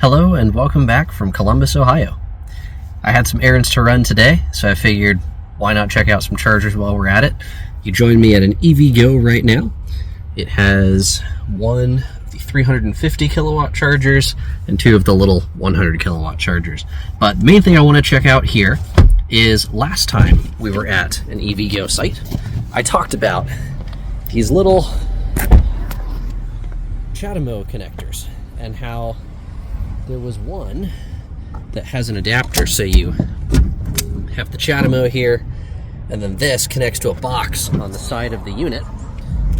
Hello and welcome back from Columbus, Ohio. I had some errands to run today, so I figured why not check out some chargers while we're at it. You join me at an EVgo right now. It has one of the 350 kilowatt chargers and two of the little 100 kilowatt chargers. But the main thing I want to check out here is last time we were at an EVgo site, I talked about these little CHAdeMO connectors and how there was one that has an adapter, so you have the CHAdeMO here, and then this connects to a box on the side of the unit,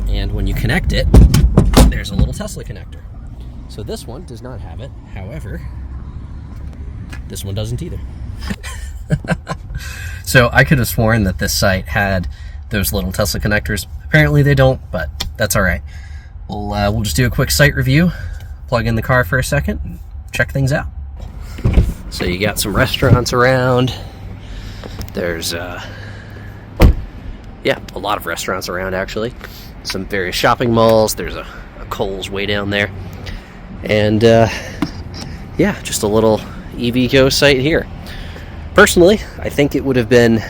and when you connect it, there's a little Tesla connector. So this one does not have it, however, this one doesn't either. So I could have sworn that this site had those little Tesla connectors. Apparently they don't, but that's all right. We'll just do a quick site review, plug in the car for a second, and check things out. So you got some restaurants around. There's a lot of restaurants around, actually. Some various shopping malls. There's a Kohl's way down there. And just a little EVgo site here. Personally, I think it would have been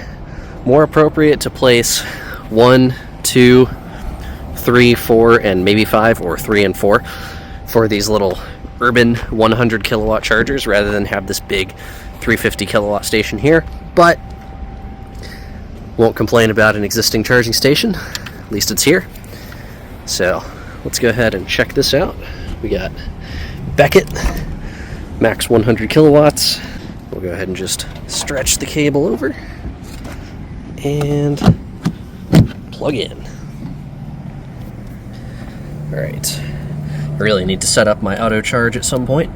more appropriate to place 1, 2, 3, 4, and maybe 5, or 3 and 4 for these little urban 100 kilowatt chargers rather than have this big 350 kilowatt station here. But won't complain about an existing charging station, at least it's here. So let's go ahead and check this out. We got Beckett, max 100 kilowatts. We'll go ahead and just stretch the cable over and plug in. All right. I really need to set up my auto charge at some point,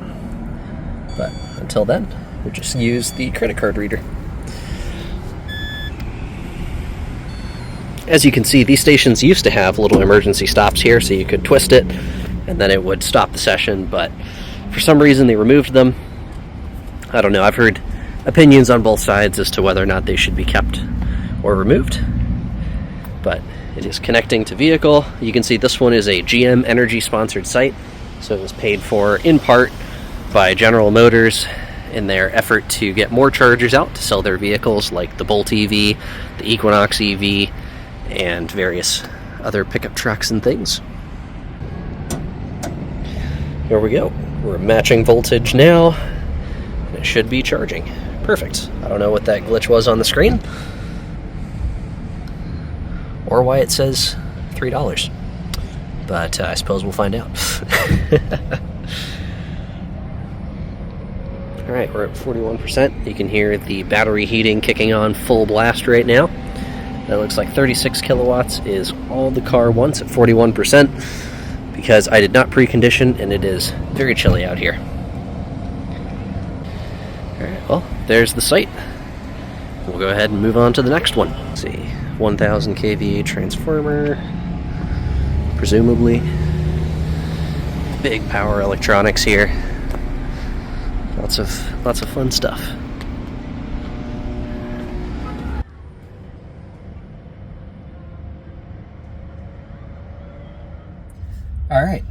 but until then, we'll just use the credit card reader. As you can see, these stations used to have little emergency stops here, so you could twist it and then it would stop the session, but for some reason they removed them. I don't know, I've heard opinions on both sides as to whether or not they should be kept or removed, but it is connecting to vehicle. You can see this one is a GM Energy sponsored site, so it was paid for in part by General Motors in their effort to get more chargers out to sell their vehicles, like the Bolt EV, the Equinox EV, and various other pickup trucks and things. Here we go. We're matching voltage now. It should be charging. Perfect. I don't know what that glitch was on the screen, or why it says $3, but I suppose we'll find out. Alright, we're at 41%. You can hear the battery heating kicking on full blast right now. That looks like 36 kilowatts is all the car wants at 41%, because I did not precondition and it is very chilly out here. Alright, well, there's the site. We'll go ahead and move on to the next one. Let's see, 1000 kVA transformer, presumably. Big power electronics here. Lots of fun stuff. Alright,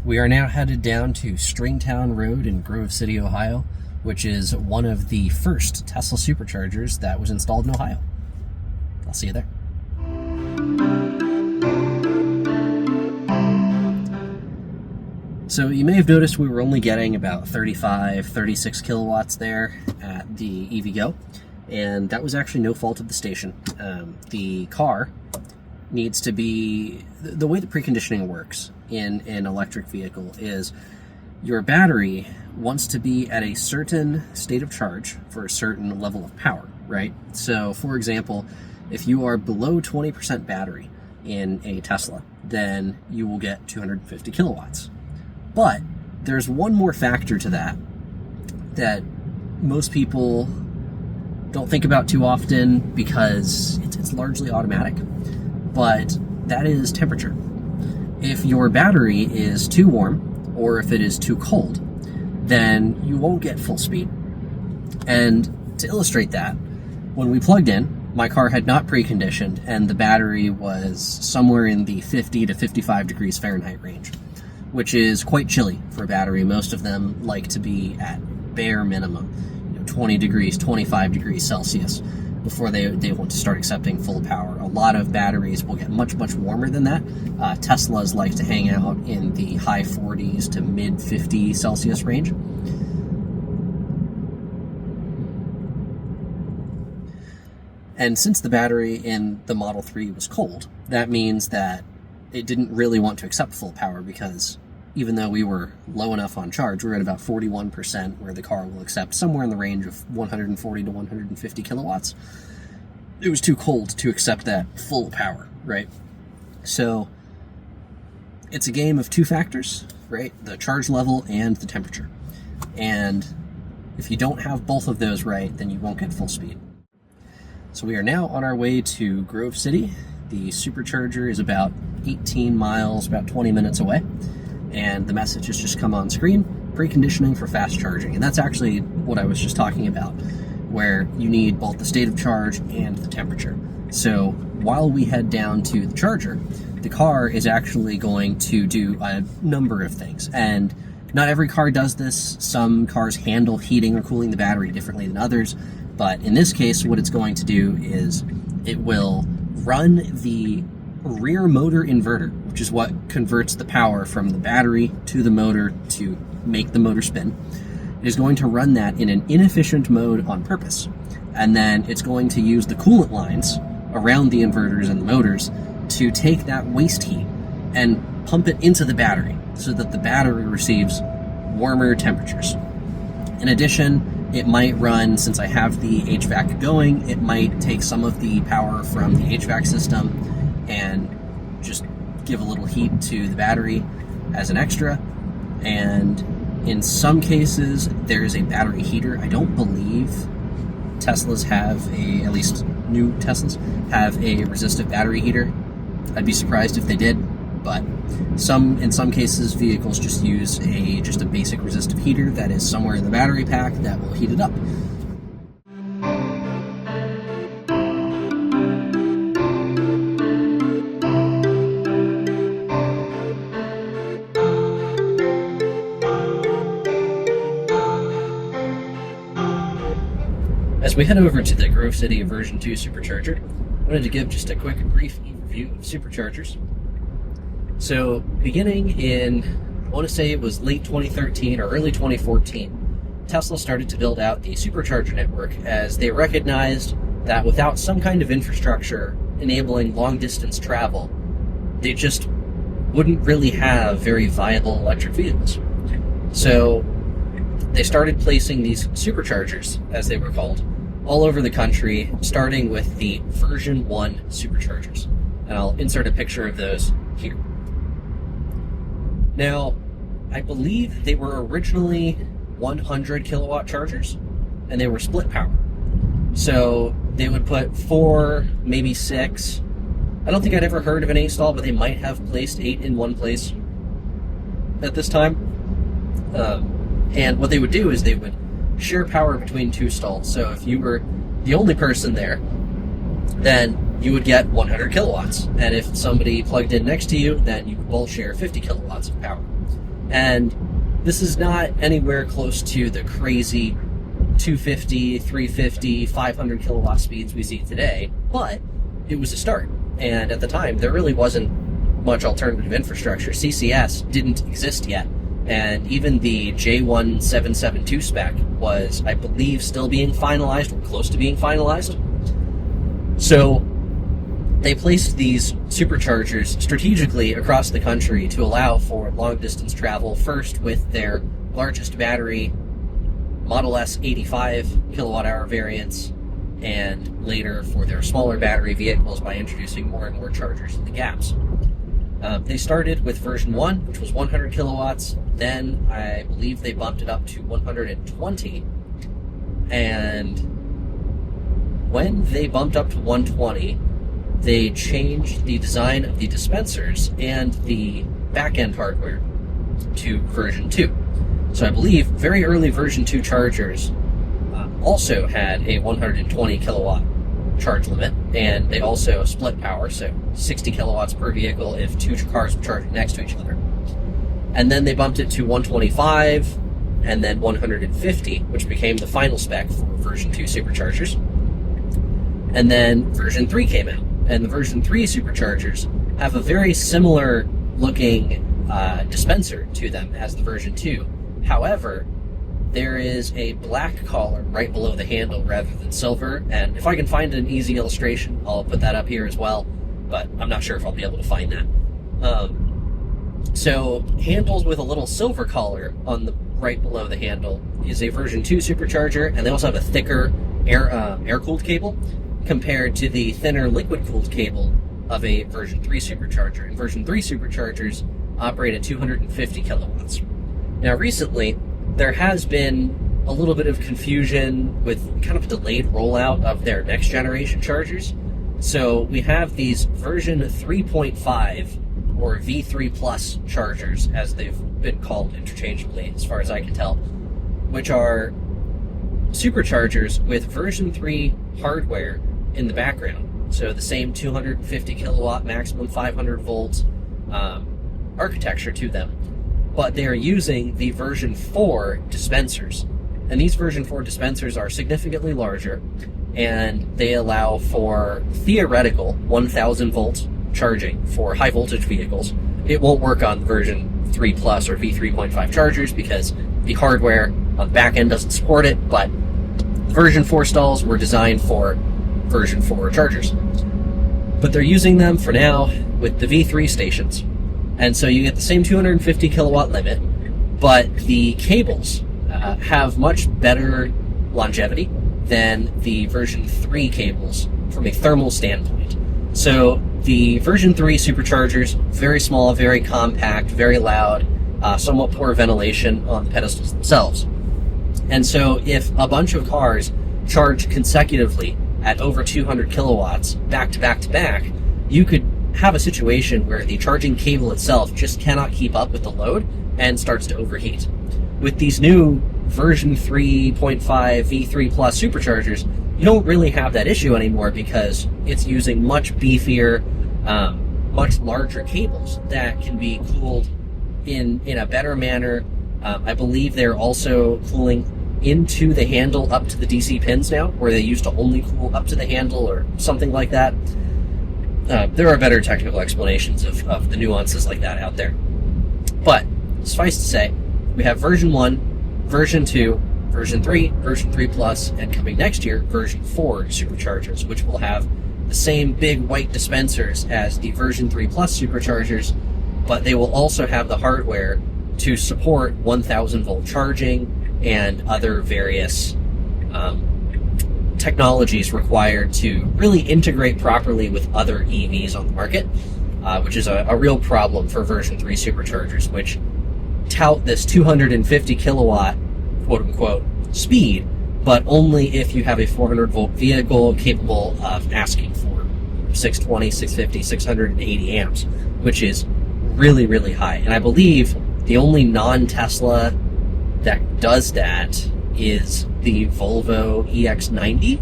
we are now headed down to Stringtown Road in Grove City, Ohio, which is one of the first Tesla Superchargers that was installed in Ohio. I'll see you there. So you may have noticed we were only getting about 35, 36 kilowatts there at the EVgo, and that was actually no fault of the station. The car needs to be, the way the preconditioning works in an electric vehicle is your battery wants to be at a certain state of charge for a certain level of power, right? So for example, if you are below 20% battery in a Tesla, then you will get 250 kilowatts. But there's one more factor to that most people don't think about too often because it's largely automatic, but that is temperature. If your battery is too warm or if it is too cold, then you won't get full speed. And to illustrate that, when we plugged in, my car had not preconditioned and the battery was somewhere in the 50 to 55 degrees Fahrenheit range. which is quite chilly for a battery. Most of them like to be at bare minimum, 20 degrees, 25 degrees Celsius before they want to start accepting full power. A lot of batteries will get much, much warmer than that. Teslas like to hang out in the high 40s to mid 50 Celsius range. And since the battery in the Model 3 was cold, that means that it didn't really want to accept full power, because even though we were low enough on charge, we were at about 41%, where the car will accept somewhere in the range of 140 to 150 kilowatts. It was too cold to accept that full power, right? So it's a game of two factors, right? The charge level and the temperature. And if you don't have both of those right, then you won't get full speed. So we are now on our way to Grove City. The Supercharger is about 18 miles, about 20 minutes away. And the message has just come on screen: preconditioning for fast charging. And that's actually what I was just talking about, where you need both the state of charge and the temperature. So while we head down to the charger, the car is actually going to do a number of things. And not every car does this. Some cars handle heating or cooling the battery differently than others. But in this case, what it's going to do is it will run the rear motor inverter, which is what converts the power from the battery to the motor to make the motor spin. It is going to run that in an inefficient mode on purpose. And then it's going to use the coolant lines around the inverters and the motors to take that waste heat and pump it into the battery so that the battery receives warmer temperatures. In addition, it might run, since I have the HVAC going, it might take some of the power from the HVAC system and just give a little heat to the battery as an extra. And in some cases, there is a battery heater. I don't believe Teslas have at least new Teslas have a resistive battery heater. I'd be surprised if they did, but in some cases, vehicles just use a basic resistive heater that is somewhere in the battery pack that will heat it up. As we head over to the Grove City version 2 Supercharger, I wanted to give just a quick brief overview of Superchargers. So beginning in, I want to say it was late 2013 or early 2014, Tesla started to build out the Supercharger network as they recognized that without some kind of infrastructure enabling long distance travel, they just wouldn't really have very viable electric vehicles. So they started placing these Superchargers, as they were called, all over the country, starting with the version 1 Superchargers. And I'll insert a picture of those here. Now, I believe they were originally 100 kilowatt chargers, and they were split power. So they would put 4, maybe 6. I don't think I'd ever heard of an 8 stall, but they might have placed 8 in one place at this time. And what they would do is they would share power between 2 stalls. So if you were the only person there, then you would get 100 kilowatts. And if somebody plugged in next to you, then you would both share 50 kilowatts of power. And this is not anywhere close to the crazy 250, 350, 500 kilowatt speeds we see today, but it was a start. And at the time, there really wasn't much alternative infrastructure. CCS didn't exist yet. And even the J1772 spec was, I believe, still being finalized or close to being finalized. So they placed these Superchargers strategically across the country to allow for long-distance travel, first with their largest battery, Model S 85 kilowatt-hour variants, and later for their smaller battery vehicles by introducing more and more chargers in the gaps. They started with version 1, which was 100 kilowatts. Then I believe they bumped it up to 120. And when they bumped up to 120, they changed the design of the dispensers and the back-end hardware to version 2. So I believe very early version 2 chargers also had a 120 kilowatt charge limit, and they also split power, so 60 kilowatts per vehicle if 2 cars were charging next to each other. And then they bumped it to 125 and then 150, which became the final spec for version 2 superchargers. And then version 3 came out, and the version 3 superchargers have a very similar looking dispenser to them as the version 2. However, there is a black collar right below the handle rather than silver, and if I can find an easy illustration, I'll put that up here as well, but I'm not sure if I'll be able to find that. So handles with a little silver collar on the right below the handle is a version 2 supercharger, and they also have a thicker air-cooled cable compared to the thinner liquid-cooled cable of a version 3 supercharger. And version 3 superchargers operate at 250 kilowatts. Now recently, there has been a little bit of confusion with kind of a delayed rollout of their next generation chargers. So we have these version 3.5 or V3 Plus chargers, as they've been called interchangeably as far as I can tell, which are superchargers with version 3 hardware in the background. So the same 250 kilowatt maximum 500 volts architecture to them, but they're using the version 4 dispensers. And these version 4 dispensers are significantly larger, and they allow for theoretical 1000 volt charging for high voltage vehicles. It won't work on version 3 Plus or V3.5 chargers because the hardware on the back end doesn't support it, but version 4 stalls were designed for version 4 chargers. But they're using them for now with the V3 stations. And so you get the same 250 kilowatt limit, but the cables have much better longevity than the version 3 cables from a thermal standpoint. So the version 3 superchargers, very small, very compact, very loud, somewhat poor ventilation on the pedestals themselves. And so if a bunch of cars charge consecutively at over 200 kilowatts back to back to back, you could have a situation where the charging cable itself just cannot keep up with the load and starts to overheat. With these new version 3.5 V3 Plus superchargers, you don't really have that issue anymore because it's using much beefier, much larger cables that can be cooled in a better manner. I believe they're also cooling into the handle up to the DC pins now, where they used to only cool up to the handle or something like that. There are better technical explanations of the nuances like that out there. But suffice to say, we have version 1, version 2, version 3, version 3 Plus, and coming next year, version 4 superchargers, which will have the same big white dispensers as the version 3 Plus superchargers, but they will also have the hardware to support 1000 volt charging and other various technologies required to really integrate properly with other EVs on the market, which is a real problem for version 3 superchargers, which tout this 250 kilowatt quote-unquote speed, but only if you have a 400 volt vehicle capable of asking for 620, 650, 680 amps, which is really, really high. And I believe the only non-Tesla that does that is the Volvo EX90,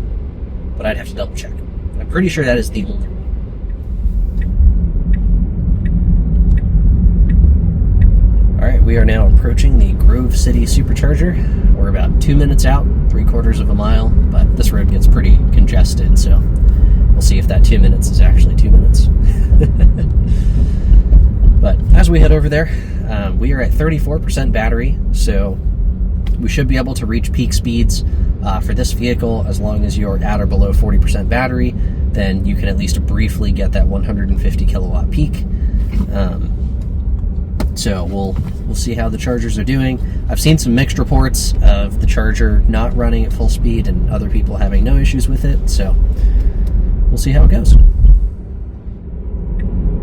but I'd have to double check. I'm pretty sure that is the only one. Alright, we are now approaching the Grove City Supercharger. We're about 2 minutes out, 3/4 of a mile, but this road gets pretty congested, so we'll see if that 2 minutes is actually 2 minutes. But as we head over there, we are at 34% battery, so we should be able to reach peak speeds for this vehicle as long as you're at or below 40% battery. Then you can at least briefly get that 150 kilowatt peak. So we'll see how the chargers are doing. I've seen some mixed reports of the charger not running at full speed and other people having no issues with it, so we'll see how it goes.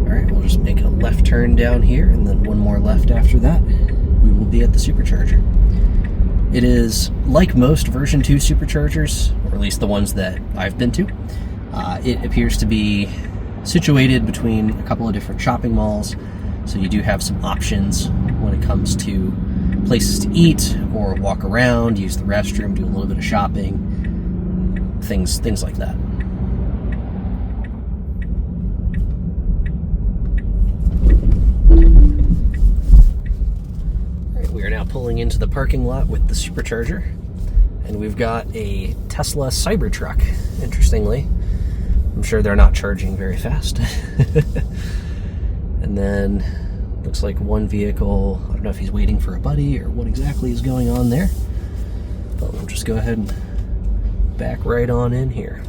Alright, we'll just make a left turn down here and then one more left after that. We will be at the Supercharger. It is like most version 2 superchargers, or at least the ones that I've been to. It appears to be situated between a couple of different shopping malls, so you do have some options when it comes to places to eat or walk around, use the restroom, do a little bit of shopping, things like that. pulling into the parking lot with the Supercharger, and we've got a Tesla Cybertruck, interestingly. I'm sure they're not charging very fast. And then, looks like one vehicle, I don't know if he's waiting for a buddy or what exactly is going on there, but we'll just go ahead and back right on in here.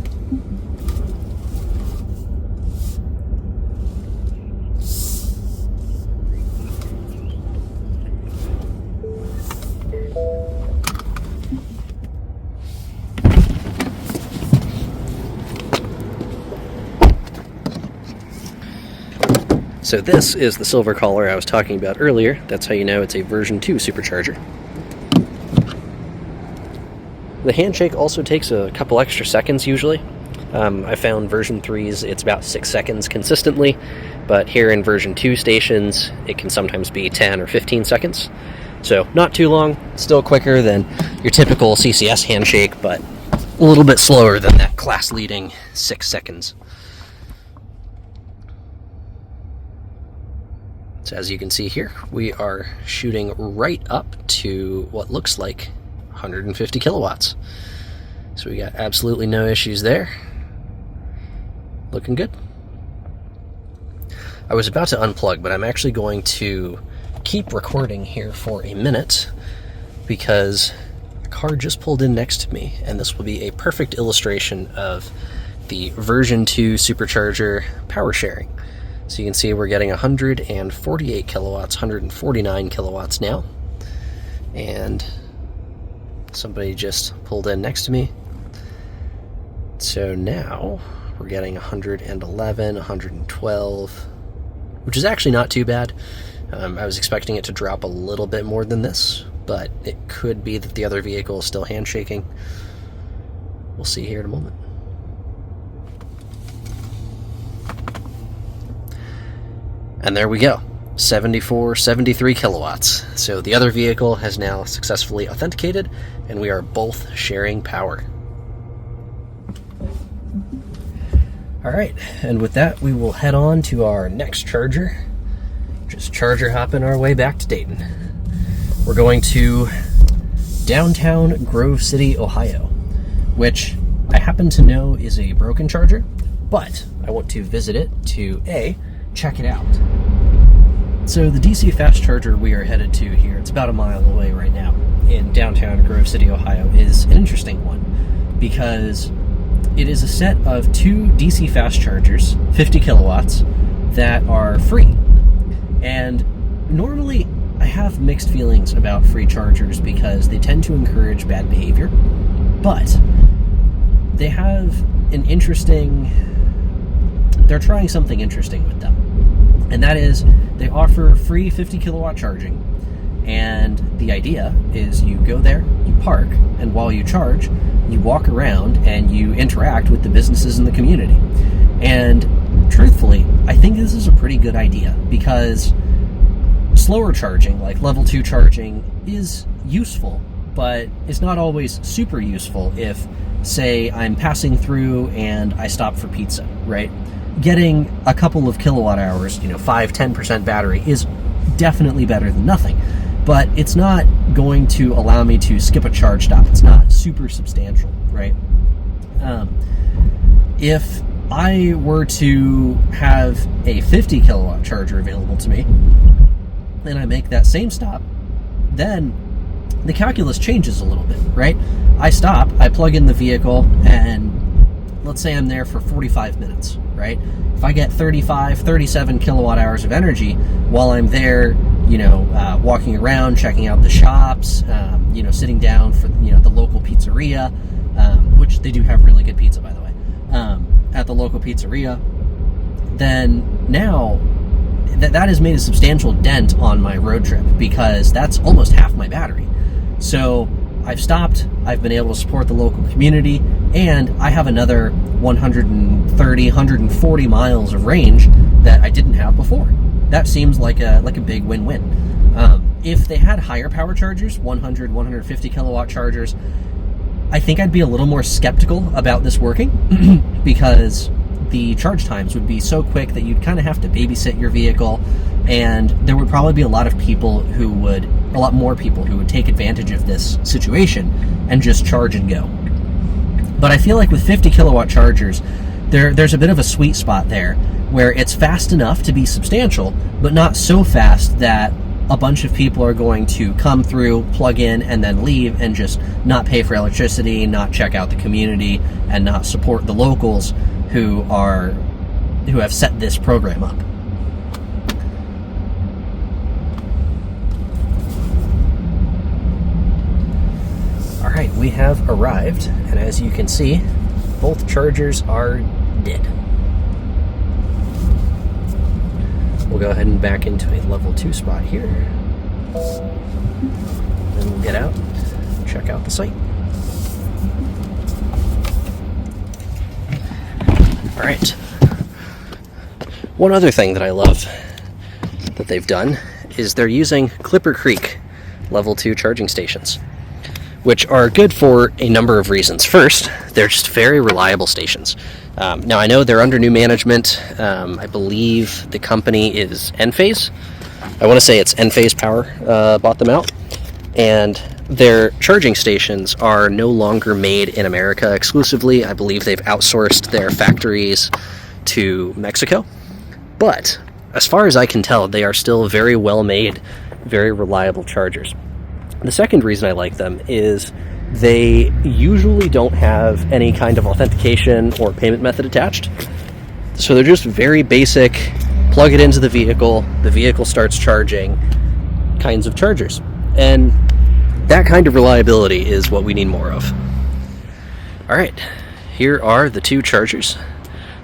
So this is the silver collar I was talking about earlier. That's how you know it's a version 2 Supercharger. The handshake also takes a couple extra seconds usually. I found version 3's, it's about 6 seconds consistently, but here in version 2 stations, it can sometimes be 10 or 15 seconds. So not too long, still quicker than your typical CCS handshake, but a little bit slower than that class-leading 6 seconds. So as you can see here, we are shooting right up to what looks like 150 kilowatts. So we got absolutely no issues there. Looking good. I was about to unplug, but I'm actually going to keep recording here for a minute because a car just pulled in next to me, and this will be a perfect illustration of the version 2 Supercharger power sharing. So you can see we're getting 148 kilowatts, 149 kilowatts now. And somebody just pulled in next to me. So now we're getting 111, 112, which is actually not too bad. I was expecting it to drop a little bit more than this, but it could be that the other vehicle is still handshaking. We'll see here in a moment. And there we go, 74, 73 kilowatts. So the other vehicle has now successfully authenticated, and we are both sharing power. All right, and with that, we will head on to our next charger. Just charger hopping our way back to Dayton. We're going to downtown Grove City, Ohio, which I happen to know is a broken charger, but I want to visit it to check it out. So the DC fast charger we are headed to here, it's about a mile away right now in downtown Grove City, Ohio, is an interesting one because it is a set of 2 DC fast chargers, 50 kilowatts, that are free. And normally I have mixed feelings about free chargers because they tend to encourage bad behavior, but they have an interesting, they're trying something interesting with them. And that is, they offer free 50 kilowatt charging, and the idea is you go there, you park, and while you charge, you walk around and you interact with the businesses in the community. And truthfully, I think this is a pretty good idea because slower charging, like level 2 charging, is useful, but it's not always super useful if, say, I'm passing through and I stop for pizza, right? Getting a couple of kilowatt hours, 5-10% battery is definitely better than nothing, but it's not going to allow me to skip a charge stop. It's not super substantial, right? If I were to have a 50 kilowatt charger available to me and I make that same stop, then the calculus changes a little bit, right? I stop, I plug in the vehicle, and let's say I'm there for 45 minutes, right? If I get 35, 37 kilowatt hours of energy while I'm there, walking around, checking out the shops, sitting down for, the local pizzeria, which they do have really good pizza, by the way, at the local pizzeria, then now that has made a substantial dent on my road trip because that's almost half my battery. So I've stopped, I've been able to support the local community, and I have another 130, 140 miles of range that I didn't have before. That seems like a big win-win. If they had higher power chargers, 100, 150 kilowatt chargers, I think I'd be a little more skeptical about this working because the charge times would be so quick that you'd kind of have to babysit your vehicle, and there would probably be a lot of people who would a lot more people who would take advantage of this situation and just charge and go. But I feel like with 50 kilowatt chargers, there's a bit of a sweet spot there where it's fast enough to be substantial, but not so fast that a bunch of people are going to come through, plug in, and then leave and just not pay for electricity, not check out the community, and not support the locals who have set this program up. All right, we have arrived, and as you can see, both chargers are dead. We'll go ahead and back into a level 2 spot here. Then we'll get out, check out the site. All right. One other thing that I love that they've done is they're using Clipper Creek level 2 charging stations, which are good for a number of reasons. First, they're just very reliable stations. Now, I know they're under new management. I believe the company is Enphase. I want to say it's Enphase Power bought them out. And their charging stations are no longer made in America exclusively. I believe they've outsourced their factories to Mexico. But as far as I can tell, they are still very well made, very reliable chargers. The second reason I like them is they usually don't have any kind of authentication or payment method attached. So they're just very basic, plug it into the vehicle starts charging kinds of chargers. And that kind of reliability is what we need more of. All right, here are the 2 chargers.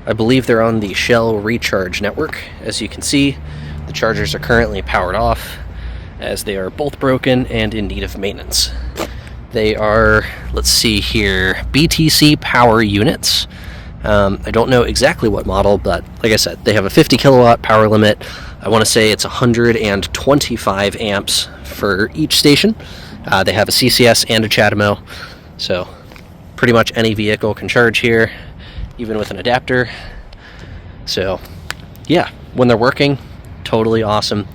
I believe they're on the Shell Recharge network. As you can see, the chargers are currently powered off, as they are both broken and in need of maintenance. They are, let's see here, BTC power units. I don't know exactly what model, but like I said, they have a 50 kilowatt power limit. I want to say it's 125 amps for each station. They have a CCS and a CHAdeMO, so pretty much any vehicle can charge here, even with an adapter. So yeah, when they're working, totally awesome.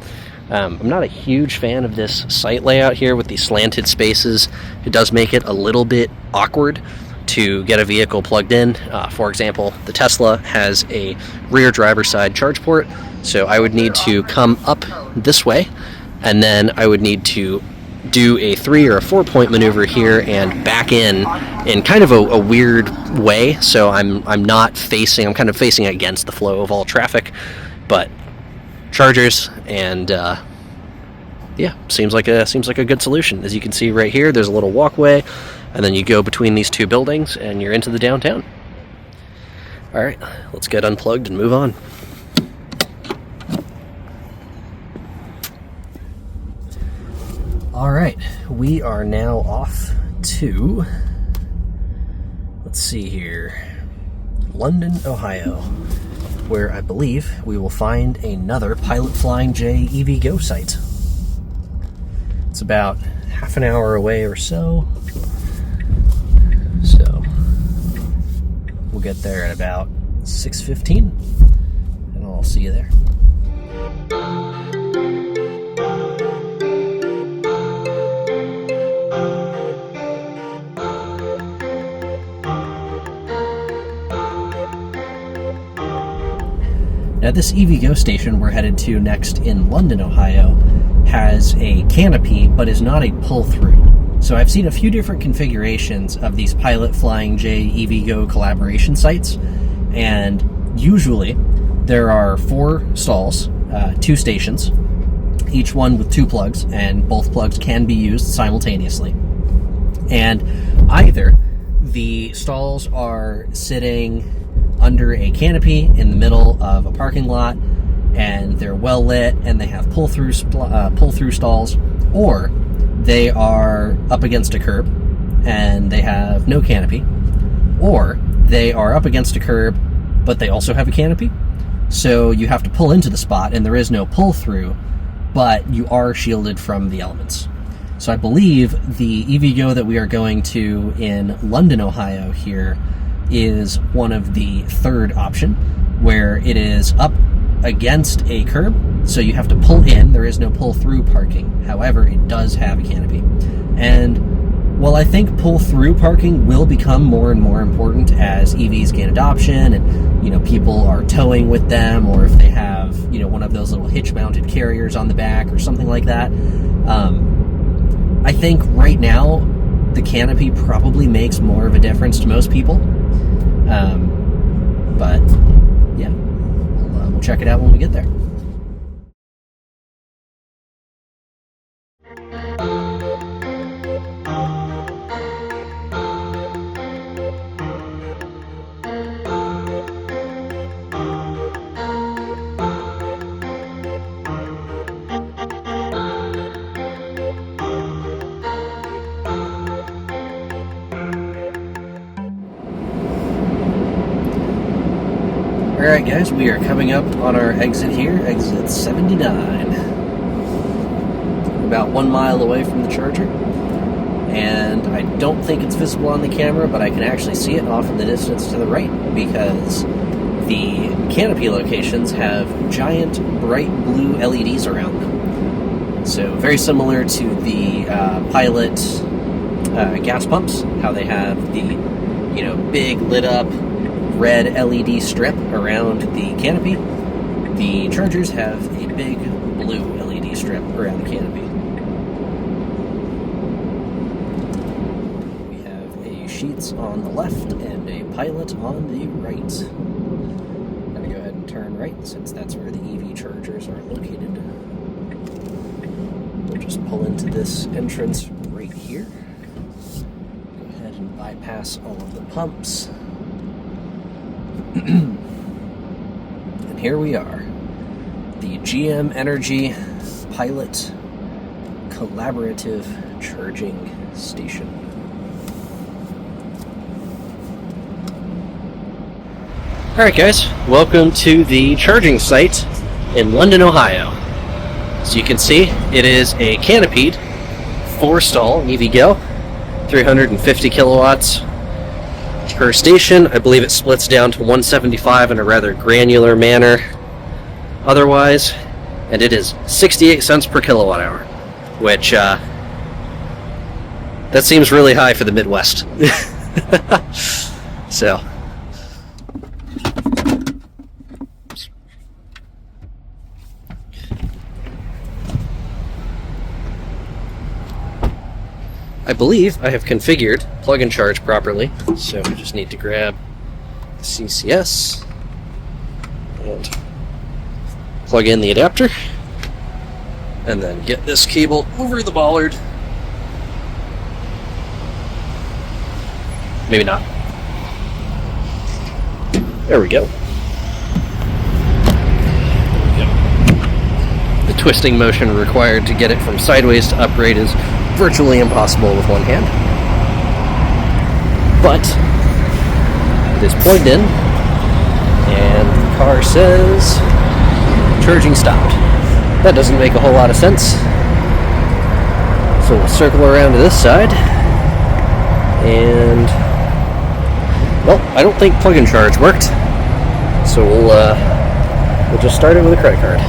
I'm not a huge fan of this site layout here with these slanted spaces. It does make it a little bit awkward to get a vehicle plugged in. For example, the Tesla has a rear driver's side charge port, so I would need to come up this way, and then I would need to do a 3 or a 4 point maneuver here and back in kind of a weird way. So I'm kind of facing against the flow of all traffic, but chargers, and yeah, seems like a good solution. As you can see right here, there's a little walkway, and then you go between these 2 buildings and you're into the downtown. All right, let's get unplugged and move on. All right, we are now off to, let's see here, London, Ohio, where I believe we will find another Pilot Flying J EVgo site. It's about half an hour away or so. So we'll get there at about 6:15, and I'll see you there. Now, this EVgo station we're headed to next in London, Ohio, has a canopy, but is not a pull-through. So I've seen a few different configurations of these Pilot Flying J EVgo collaboration sites, and usually there are 4 stalls, 2 stations, each one with 2 plugs, and both plugs can be used simultaneously. And either the stalls are sitting under a canopy in the middle of a parking lot, and they're well lit, and they have pull-through stalls, or they are up against a curb and they have no canopy, or they are up against a curb but they also have a canopy, so you have to pull into the spot and there is no pull-through, but you are shielded from the elements. So I believe the EVgo that we are going to in London, Ohio here is one of the 3rd option, where it is up against a curb, So you have to pull in. There is no pull-through parking. However, it does have a canopy. And while I think pull-through parking will become more and more important as EVs gain adoption and, you know, people are towing with them, or if they have, you know, one of those little hitch-mounted carriers on the back or something like that, I think right now the canopy probably makes more of a difference to most people. But yeah, we'll check it out when we get there. Alright guys, we are coming up on our exit here, exit 79. About 1 mile away from the charger. And I don't think it's visible on the camera, but I can actually see it off in the distance to the right, because the canopy locations have giant bright blue LEDs around them. So very similar to the Pilot gas pumps, how they have the, you know, big lit up red LED strip around the canopy. The chargers have a big blue LED strip around the canopy. We have a Sheets on the left and a Pilot on the right. I'm going to go ahead and turn right since that's where the EV chargers are located. We'll just pull into this entrance right here. Go ahead and bypass all of the pumps. And here we are, the GM Energy Pilot Collaborative Charging Station. Alright guys, welcome to the charging site in London, Ohio. So you can see, it is a canopied 4-stall EVgo, 350 kilowatts per station. I believe it splits down to 175 in a rather granular manner otherwise, and it is 68 cents per kilowatt hour, which that seems really high for the Midwest. So I believe I have configured plug and charge properly, so I just need to grab the CCS and plug in the adapter, and then get this cable over the bollard. Maybe not. There we go. The twisting motion required to get it from sideways to upright is virtually impossible with one hand. But it is plugged in, and the car says charging stopped. That doesn't make a whole lot of sense. So we'll circle around to this side, and well, I don't think plug and charge worked. So we'll just start it with a credit card.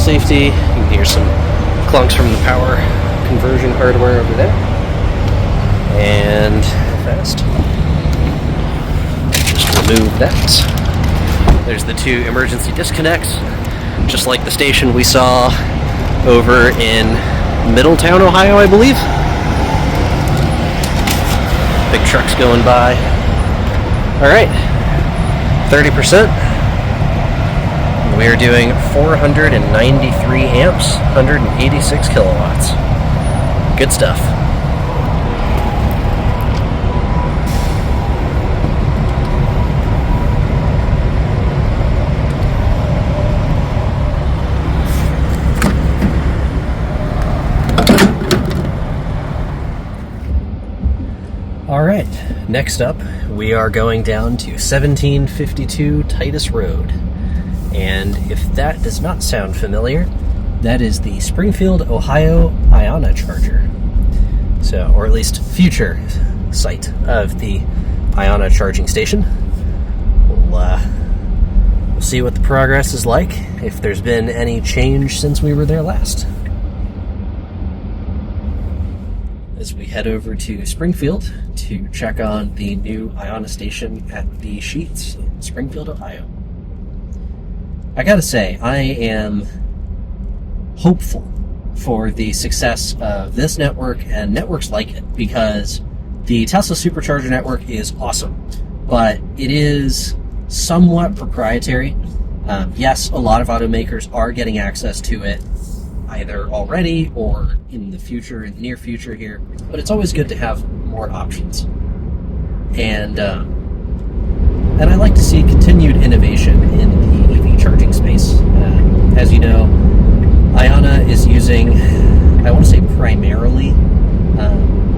Safety. You can hear some clunks from the power conversion hardware over there. And fast. Just remove that. There's the 2 emergency disconnects, just like the station we saw over in Middletown, Ohio, I believe. Big trucks going by. Alright, 30%. We are doing 493 amps, 186 kilowatts. Good stuff. All right, next up, we are going down to 1752 Titus Road. And if that does not sound familiar, that is the Springfield, Ohio IONNA charger. So, or at least future site of the IONNA charging station. We'll see what the progress is like, if there's been any change since we were there last. As we head over to Springfield to check on the new IONNA station at the Sheets in Springfield, Ohio. I gotta say, I am hopeful for the success of this network and networks like it, because the Tesla Supercharger network is awesome, but it is somewhat proprietary. Yes, a lot of automakers are getting access to it, either already or in the future, in the near future here, but it's always good to have more options. And I like to see continued innovation in the EV charging space. As you know, IONNA is using, I want to say primarily,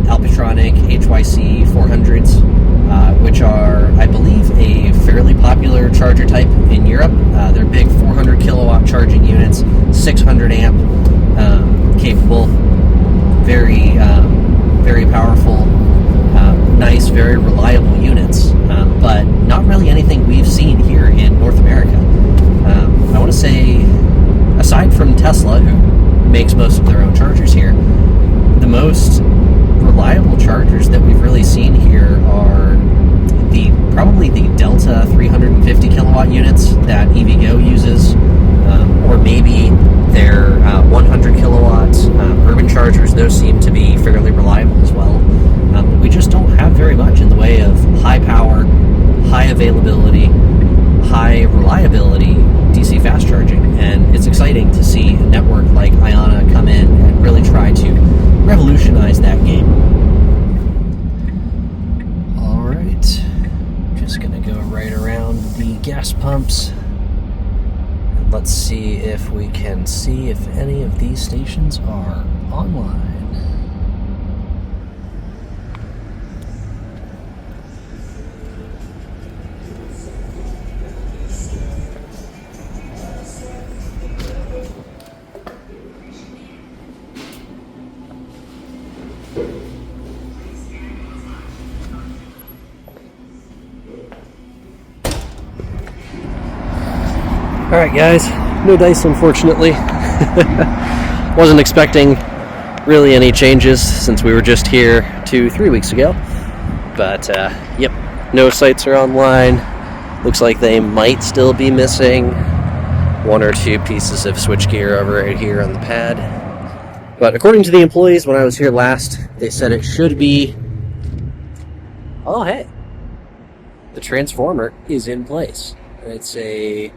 Alpitronic HYC 400s, which are, I believe, a fairly popular charger type in Europe. They're big 400 kilowatt charging units, 600 amp capable, very powerful, nice, very reliable units, but not really anything we've seen here in North America. I want to say, aside from Tesla, who makes most of their own chargers here, the most reliable chargers that we've really seen here are probably the Delta 350 kilowatt units that EVgo uses, or maybe their 100 kilowatt urban chargers. Those seem to be fairly reliable as well. But we just don't have very much in the way of high power, high availability, high reliability DC fast charging, and it's exciting to see a network like IONNA come in and really try to revolutionize that game. Alright, just gonna go right around the gas pumps, and let's see if we can see if any of these stations are online. Alright guys, no dice unfortunately. Wasn't expecting really any changes since we were just here 2-3 weeks ago. But yep, no sites are online. Looks like they might still be missing 1 or 2 pieces of switchgear over right here on the pad. But according to the employees when I was here last, they said it should be... Oh hey! The transformer is in place. It's a...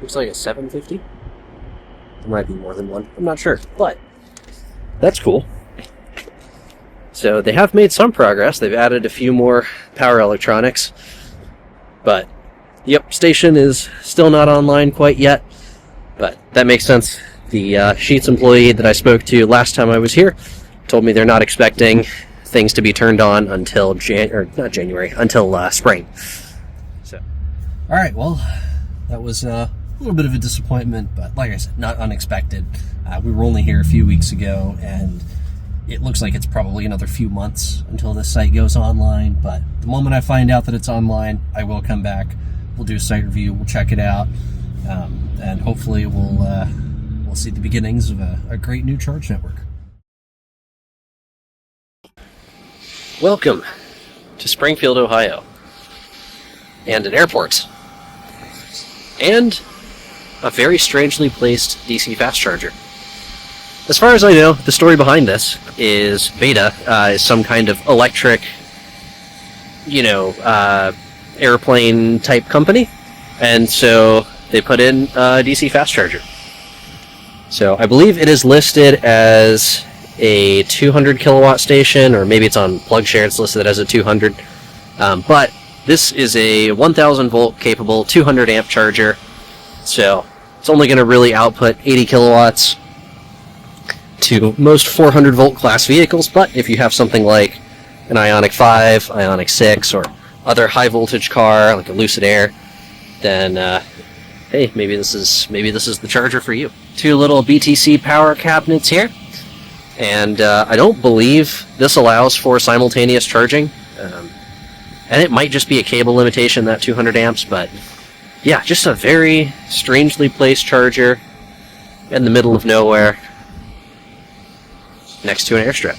Looks like a 750. There might be more than one. I'm not sure, but that's cool. So they have made some progress. They've added a few more power electronics. But, yep, station is still not online quite yet. But that makes sense. The Sheets employee that I spoke to last time I was here told me they're not expecting things to be turned on until until spring. So, all right, well, that was a little bit of a disappointment, but like I said, not unexpected. We were only here a few weeks ago, and it looks like it's probably another few months until this site goes online, but the moment I find out that it's online, I will come back. We'll do a site review, we'll check it out, and hopefully we'll see the beginnings of a great new charge network. Welcome to Springfield, Ohio, and an airport, and a very strangely placed DC fast charger. As far as I know, the story behind this is Beta is some kind of electric, airplane type company, and so they put in a DC fast charger. So I believe it is listed as a 200 kilowatt station, or maybe it's on PlugShare, it's listed as a 200, but this is a 1000 volt capable 200 amp charger, so it's only going to really output 80 kilowatts to most 400 volt class vehicles, but if you have something like an Ioniq 5, Ioniq 6, or other high voltage car like a Lucid Air, then hey, maybe this is the charger for you. Two little BTC power cabinets here, and I don't believe this allows for simultaneous charging, and it might just be a cable limitation, that 200 amps, but yeah, just a very strangely placed charger in the middle of nowhere next to an airstrip.